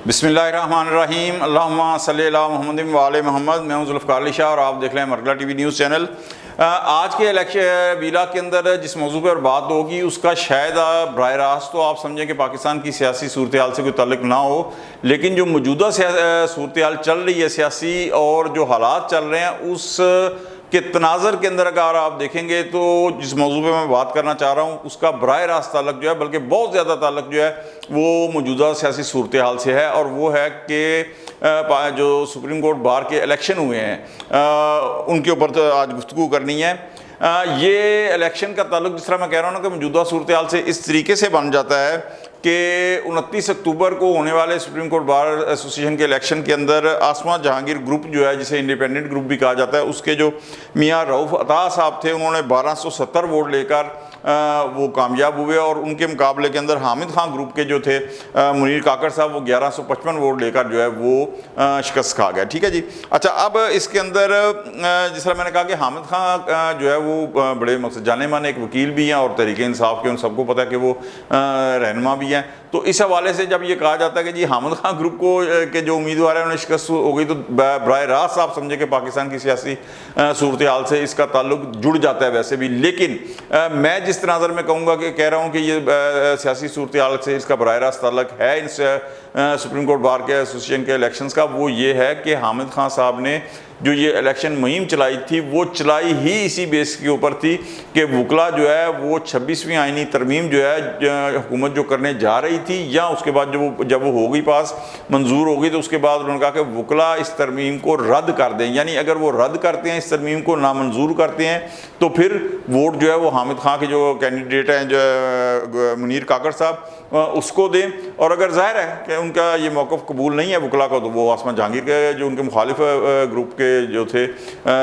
बिस्मिल्लाहिर्रहमानिर्रहीम अल्लाहुम्मा सल्ली अला मुहम्मद व आले मोहम्मद। मैं हूं ज़ुल्फ़िकार अली शाह और आप देख रहे हैं मरकज़ टीवी न्यूज़ चैनल। आज के इलेक्शन वीला के अंदर जिस मौजू पर बात होगी उसका शायद बराह रास्त तो आप समझें कि पाकिस्तान की सियासी सूरत हाल से कोई ताल्लुक़ ना हो, लेकिन जो मौजूदा सूरत हाल चल रही है सियासी और जो हालात चल रहे हैं उस के तनाज़र के अंदर अगर आप देखेंगे तो जिस मौजू पे मैं बात करना चाह रहा हूँ उसका बराह रास्त ताल्लुक़ जो है, बल्कि बहुत ज़्यादा ताल्लुक़ जो है वो मौजूदा सियासी सूरत हाल से है, और वो है कि जो सुप्रीम कोर्ट बार के इलेक्शन हुए हैं उनके ऊपर तो आज गुफ्तगू करनी है। ये इलेक्शन का ताल्लुक़ जिस तरह मैं कह रहा हूँ ना कि मौजूदा सूरत हाल से इस तरीके से बन जाता है कि 29 अक्टूबर को होने वाले सुप्रीम कोर्ट बार एसोसिएशन के इलेक्शन के अंदर आसमा जहांगीर ग्रुप जो है, जिसे इंडिपेंडेंट ग्रुप भी कहा जाता है, उसके जो मियाँ रऊफ़ अता साहब थे उन्होंने 1270 वोट लेकर वो कामयाब हुए, और उनके मुकाबले के अंदर हामिद खान ग्रुप के जो थे मुनीर काकड़ साहब वो 1155 वोट लेकर जो है वो शिकस्त खा गए। ठीक है जी। अच्छा, अब इसके अंदर जिस तरह मैंने कहा कि हामिद खान जो है वो बड़े मकसद जाने माने एक वकील भी हैं और तहरीक इंसाफ के उन सबको पता है कि वो रहनुमा भी हैं। तो इस हवाले से जब ये कहा जाता है कि जी हामिद खान ग्रुप को के जो उम्मीदवार हैं उन्हें शिकस्त हो गई, तो बराह रास्त आप समझे कि पाकिस्तान की सियासी सूरत हाल से इसका ताल्लुक जुड़ जाता है वैसे भी। लेकिन मैं जिस तनाज़र में कहूँगा कि कह रहा हूँ कि ये सियासी सूरत हाल से इसका बराह रास्त ताल्लुक है इस सुप्रीम कोर्ट बार के एसोसिएशन के इलेक्शंस का, वो ये है कि हामिद खान साहब ने जो ये इलेक्शन मुहिम चलाई थी वो चलाई ही इसी बेस के ऊपर थी कि वकला जो है वो 26वीं आइनी तरमीम जो है हुकूमत जो करने जा रही थी, या उसके बाद जब वो हो गई पास मंजूर हो गई तो उसके बाद उन्होंने कहा कि वकला इस तरमीम को रद्द कर दें, यानी अगर वो रद्द करते हैं इस तरमीम को नामंजूर करते हैं तो फिर वोट जो है वो हामिद खान के जो कैंडिडेट हैं जो मुनीर काकड़ साहब उसको दें, और अगर जाहिर है कि उनका ये मौक़िफ़ कबूल नहीं है वकला को तो वो आसमा जहांगीर के जो उनके मुखालिफ ग्रुप के जो थे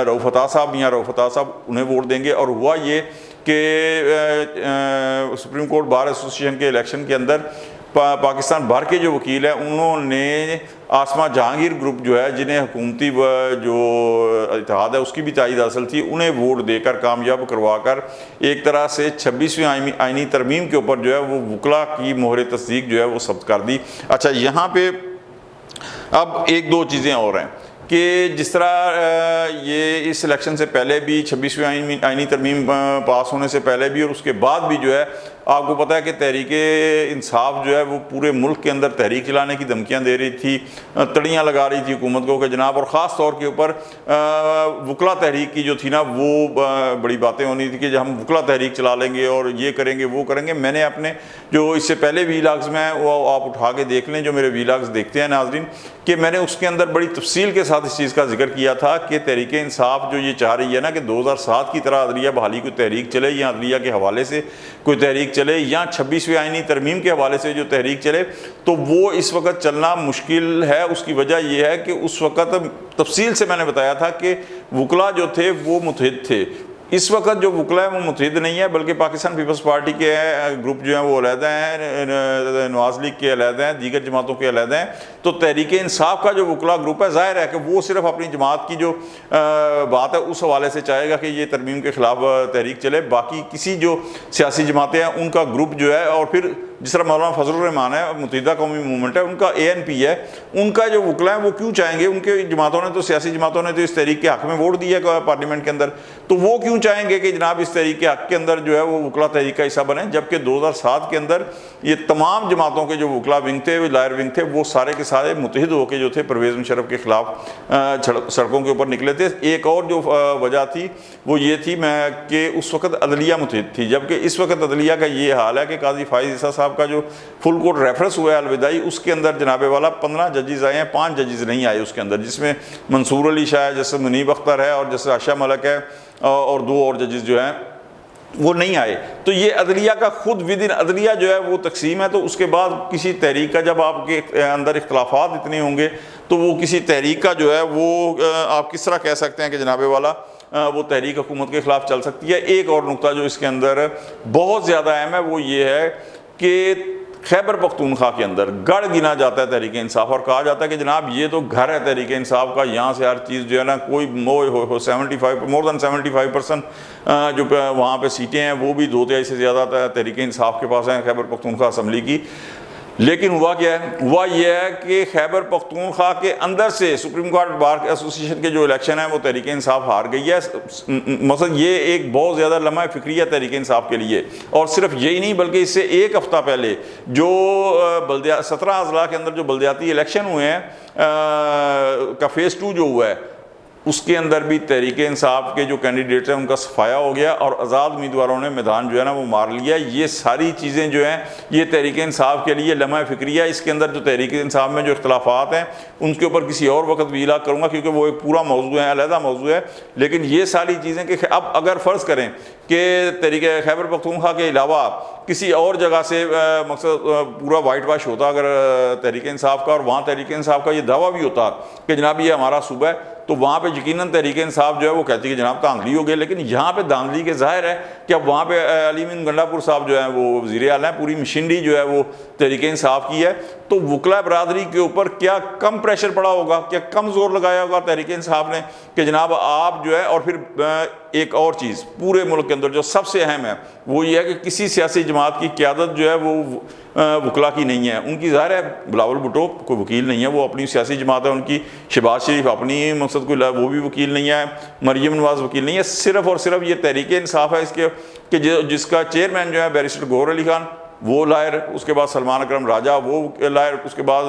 रऊफ़ अता साहब या रऊफ़ अता साहब उन्हें वोट देंगे। और हुआ ये कि सुप्रीम कोर्ट बार एसोसिएशन के इलेक्शन के अंदर पाकिस्तान भर के जो वकील हैं उन्होंने आसमा जहांगीर ग्रुप जो है, जिन्हें हुकूमती जो इत्तेहाद है उसकी भी तायीद हासिल थी, उन्हें वोट देकर कामयाब करवा कर एक तरह से 26वीं आइनी तरमीम के ऊपर जो है वो वकला की मोहर तस्दीक जो है वो सब्त कर दी। अच्छा, यहाँ पे अब एक दो चीज़ें और हैं कि जिस तरह ये इस इलेक्शन से पहले भी 26वीं आइनी तरमीम पास होने से पहले भी और उसके बाद भी जो है आपको पता है कि तहरीक इंसाफ जो है वो पूरे मुल्क के अंदर तहरीक चलाने की धमकियां दे रही थी, तड़ियां लगा रही थी हुकूमत को कि जनाब, और ख़ास तौर के ऊपर वकला तहरीक की जो थी ना वो बड़ी बातें होनी थी कि जब हम वकला तहरीक चला लेंगे और ये करेंगे वो करेंगे। मैंने अपने जो इससे पहले वीलाग्स में वो आप उठा के देख लें, जो मेरे वीलाग्स देखते हैं नाजरीन, कि मैंने उसके अंदर बड़ी तफसील के साथ इस चीज़ का जिक्र किया था कि तहरीक इंसाफ जो ये चाह रही है ना कि 2007 की तरह अदलिया बहाली कोई तहरीक चले या अदलिया के हवाले से कोई तहरीक चले या 26वीं आइनी तरमीम के हवाले से जो तहरीक चले, तो वो इस वक्त चलना मुश्किल है। उसकी वजह यह है कि उस वक्त तफसील से मैंने बताया था कि वकला जो थे वो मुतहिद थे। इस वक्त जो वकला है वो मुतहिद नहीं है, बल्कि पाकिस्तान पीपल्स पार्टी के ग्रुप जो हैं वो अलहदा हैं, नवाज लीग के अलहदा हैं, दीगर जमातों के अलहदा हैं। तो तहरीक इंसाफ का जो वकला ग्रुप है, जाहिर है कि वो सिर्फ अपनी जमात की जो बात है उस हवाले से चाहेगा कि ये तरमीम के ख़िलाफ़ तहरीक चले। बाकी किसी जो सियासी जमातें हैं उनका ग्रुप जो है, और फिर जिस तरह मौलाना फजलुर रहमान है, मुत्तहिदा कौमी मूवमेंट है, उनका ANP है, उनका जो वकला है वो क्यों चाहेंगे? उनके जमातों ने तो सियासी जमातों ने तो इस तहरीक के हक़ में वोट दिया है पार्लियामेंट के अंदर, तो वो क्यों चाहेंगे कि जनाब इस तहरीक के हक़ के अंदर जो है वो वकला तहरीक का हिस्सा बने? जबकि 2007 के अंदर ये तमाम जमातों के जो वकला विंग थे, लायर विंग थे, वो सारे के सारे मुत्तहिद होकर जो थे परवेज़ मुशर्रफ के ख़िलाफ़ सड़कों के ऊपर निकले थे। एक और जो वजह थी वो ये थी कि उस वक्त अदलिया मुत्तहिद थी, जबकि इस वक्त अदलिया का ये हाल है कि काजी फाइज़ ईसा साहब का जो फुल कोर्ट रेफरेंस हुआ है अलविदाई, उसके अंदर जनाबे वाला 15 जजेस आए हैं, 5 जजेस नहीं आए उसके अंदर, जिसमें मंसूर अली शाह है, जैसे मुनीब अख्तर है और जैसे आशा मलक है, और 2 और जजेस जो हैं वो नहीं आए। तो ये अदलिया का खुद विदिन अदलिया जो है वो तकसीम है। तो उसके बाद किसी तहरीक का जब आपके अंदर इख्तलाफात इतने होंगे तो वो किसी तहरीक का जो है वो आप किस तरह कह सकते हैं कि जनाबे वाला वो तहरीक हुकूमत के ख़िलाफ़ चल सकती है। एक और नुक्ता जो इसके अंदर बहुत ज़्यादा अहम है वो ये है कि खैबर पख्तूनख्वा के अंदर गढ़ गिना जाता है तहरीक इंसाफ, और कहा जाता है कि जनाब ये तो घर है तहरीक इंसाफ का, यहाँ से हर चीज़ जो है ना कोई मोर देन 75% जो वहाँ पे सीटें हैं वो भी 2/3 से ज़्यादा तहरीक इंसाफ के पास हैं खैबर पख्तूनख्वा असम्बली की। لیکن ہوا کیا ہے؟ ہوا یہ ہے کہ خیبر پختونخوا کے اندر سے سپریم کورٹ بار ایسوسی ایشن کے جو الیکشن ہے وہ تحریک انصاف ہار گئی ہے. مثلا یہ ایک بہت زیادہ لمحہ فکری ہے تحریک انصاف کے لیے. اور صرف یہی نہیں بلکہ اس سے ایک ہفتہ پہلے جو 17 اضلاع کے اندر جو بلدیاتی الیکشن ہوئے ہیں کا فیز 2 جو ہوا ہے اس کے اندر بھی تحریک انصاف کے جو کینڈیڈیٹس ہیں ان کا صفایا ہو گیا اور آزاد امیدواروں نے میدان جو ہے نا وہ مار لیا. یہ ساری چیزیں جو ہیں یہ تحریک انصاف کے لیے لمحہ فکری ہے. اس کے اندر جو تحریک انصاف میں جو اختلافات ہیں ان کے اوپر کسی اور وقت ویلا کروں گا کیونکہ وہ ایک پورا موضوع ہے, علیحدہ موضوع ہے. لیکن یہ ساری چیزیں کہ اب اگر فرض کریں کہ تحریک خیبر پختونخوا کے علاوہ کسی اور جگہ سے مقصد پورا وائٹ واش ہوتا اگر تحریک انصاف کا, اور وہاں تحریک انصاف کا یہ دعویٰ بھی ہوتا کہ جناب یہ ہمارا صوبہ ہے, تو وہاں پہ یقیناً تحریک انصاف جو ہے وہ کہتی ہے کہ جناب دھاندلی ہو گئی. لیکن یہاں پہ دھاندلی کے ظاہر ہے کہ اب وہاں پہ علی امین گنڈا پور صاحب جو ہیں وہ وزیر اعلیٰ ہیں, پوری مشینری جو ہے وہ تحریک انصاف کی ہے. تو وکلا برادری کے اوپر کیا کم پریشر پڑا ہوگا, کیا کم زور لگایا ہوگا تحریک انصاف نے کہ جناب آپ جو ہے. اور پھر ایک اور چیز پورے ملک کے اندر جو سب سے اہم ہے وہ یہ ہے کہ کسی سیاسی جماعت کی قیادت جو ہے وہ وکلا کی نہیں ہے. ان کی ظاہر ہے بلاول بھٹو کوئی وکیل نہیں ہے, وہ اپنی سیاسی جماعت ہے ان کی. شہباز شریف اپنی مقصد کوئی وہ بھی وکیل نہیں ہے, مریم نواز وکیل نہیں ہے. صرف اور صرف یہ تحریک انصاف ہے اس کے کہ جس کا چیئرمین جو ہے بیرسٹر گوہر علی خان وہ لائر, اس کے بعد سلمان اکرم راجہ وہ لائر, اس کے بعد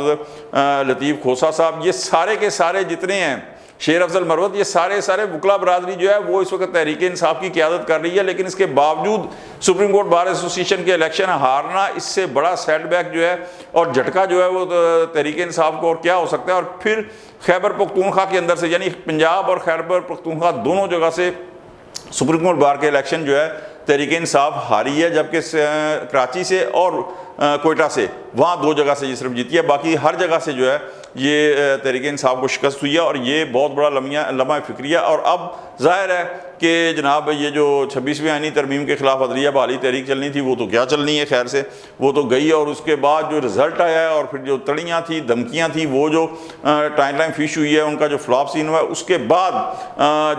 لطیف کھوسہ صاحب, یہ سارے کے سارے جتنے ہیں, شیر افضل مروت, یہ سارے وکلا برادری جو ہے وہ اس وقت تحریک انصاف کی قیادت کر رہی ہے. لیکن اس کے باوجود سپریم کورٹ بار ایسوسی ایشن کے الیکشن ہارنا اس سے بڑا سیٹ بیک جو ہے اور جھٹکا جو ہے وہ تحریک انصاف کو اور کیا ہو سکتا ہے. اور پھر خیبر پختونخوا کے اندر سے یعنی پنجاب اور خیبر پختونخوا دونوں جگہ سے سپریم کورٹ بار کے الیکشن جو ہے تحریک انصاف ہاری ہے, جبکہ کراچی سے اور کوئٹہ سے وہاں 2 جگہ سے یہ صرف جیتی ہے. باقی ہر جگہ سے جو ہے یہ تحریک انصاف کو شکست ہوئی ہے. اور یہ بہت بڑا لمحہ فکریہ. اور اب ظاہر ہے کہ جناب یہ جو 26ویں آئینی ترمیم کے خلاف عدلیہ بحالی تحریک چلنی تھی وہ تو کیا چلنی ہے, خیر سے وہ تو گئی. اور اس کے بعد جو رزلٹ آیا ہے اور پھر جو تڑیاں تھیں دھمکیاں تھیں وہ جو ٹائم فش ہوئی ہے ان کا جو فلاپ سین ہوا ہے, اس کے بعد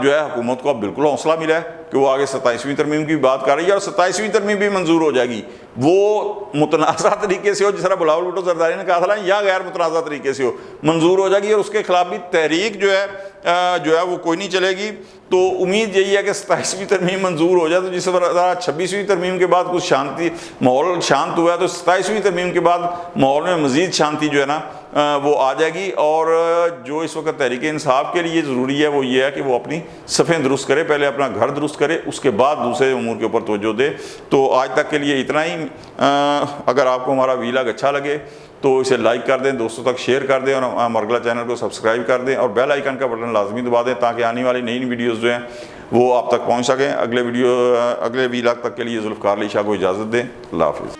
جو ہے حکومت کو اب بالکل حوصلہ ملا ہے کہ وہ آگے 27ویں ترمیم کی بات کر رہی ہے. اور 27ویں ترمیم بھی منظور ہو جائے گی, وہ متنازع طریقے سے ہو جس طرح بلاول بھٹو زرداری نے کہا تھا یا غیر متنازع طریقے سے ہو منظور ہو جائے گی. اور اس کے خلاف بھی تحریک جو ہے وہ کوئی نہیں چلے گی. تو امید یہی ہے کہ 27ویں ترمیم منظور ہو جائے. تو جس طرح 26ویں ترمیم کے بعد کچھ شانتی ماحول شانت ہوا ہے تو 27ویں ترمیم کے بعد ماحول میں مزید شانتی جو ہے نا وہ آ جائے گی. اور جو اس وقت تحریک انصاف کے لیے ضروری ہے وہ یہ ہے کہ وہ اپنی صفیں درست کرے, پہلے اپنا گھر درست کرے, اس کے بعد دوسرے امور کے اوپر توجہ دے. تو آج تک کے لیے اتنا ہی. اگر آپ کو ہمارا ویلاگ اچھا لگے تو اسے لائک کر دیں, دوستوں تک شیئر کر دیں, اور مرغلہ چینل کو سبسکرائب کر دیں, اور بیل آئیکن کا بٹن لازمی دبا دیں تاکہ آنے والی نئی ویڈیوز جو ہیں وہ آپ تک پہنچ سکیں. اگلے ویلاگ تک کے لیے ذوالفقار علی شاہ کو اجازت دیں. اللہ حافظ.